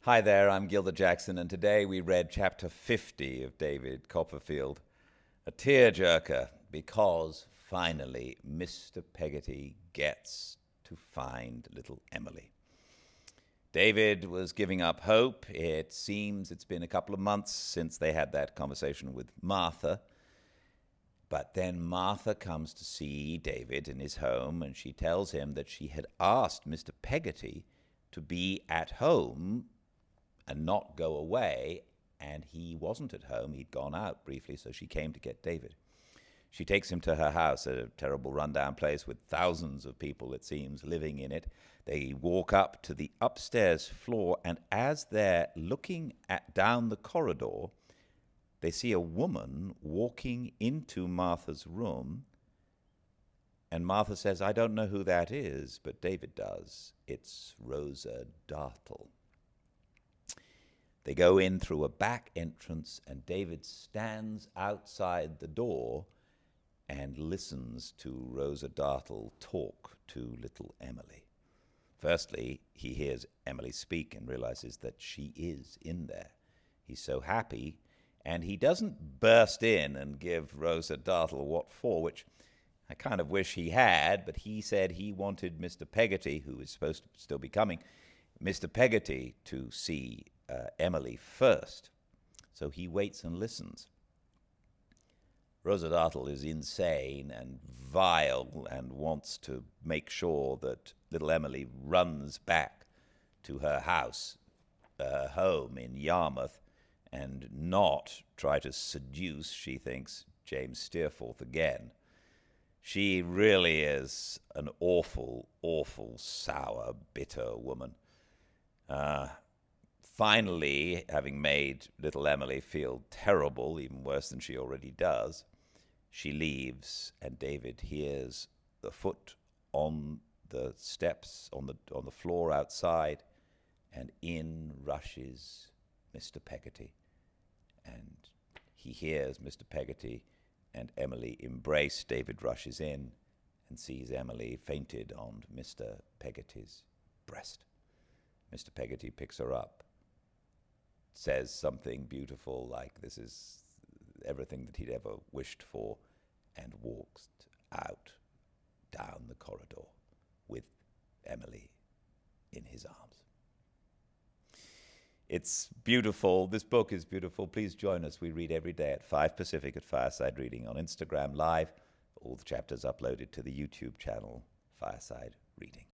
Hi there, I'm Gildart Jackson, and today we read chapter 50 of David Copperfield, a tearjerker, because finally Mr. Peggotty gets to find little Emily. David was giving up hope. It seems it's been a couple of months since they had that conversation with Martha. But then Martha comes to see David in his home, and she tells him that she had asked Mr. Peggotty to be at home and not go away, and he wasn't at home. He'd gone out briefly, so she came to get David. She takes him to her house, a terrible rundown place with thousands of people, it seems, living in it. They walk up to the upstairs floor, and as they're looking down the corridor, they see a woman walking into Martha's room, and Martha says, "I don't know who that is," but David does. It's Rosa Dartle. They go in through a back entrance, and David stands outside the door and listens to Rosa Dartle talk to little Emily. Firstly, he hears Emily speak and realizes that she is in there. He's so happy, and he doesn't burst in and give Rosa Dartle what for, which I kind of wish he had, but he said he wanted Mr. Peggotty, who is supposed to still be coming, Mr. Peggotty to see Emily first. So he waits and listens. Rosa Dartle is insane and vile and wants to make sure that little Emily runs back to her house, home in Yarmouth, and not try to seduce, she thinks, James Steerforth again. She really is an awful, awful, sour, bitter woman. Finally, having made little Emily feel terrible, even worse than she already does, she leaves, and David hears the foot on the steps, on the floor outside, and in rushes Mr. Peggotty. And he hears Mr. Peggotty and Emily embrace. David rushes in and sees Emily fainted on Mr. Peggotty's breast. Mr. Peggotty picks her up, says something beautiful like this is everything that he'd ever wished for, and walks out down the corridor with Emily in his arms. It's beautiful. This book is beautiful. Please join us. We read every day at 5 Pacific at Fireside Reading on Instagram Live. All the chapters uploaded to the YouTube channel, Fireside Reading.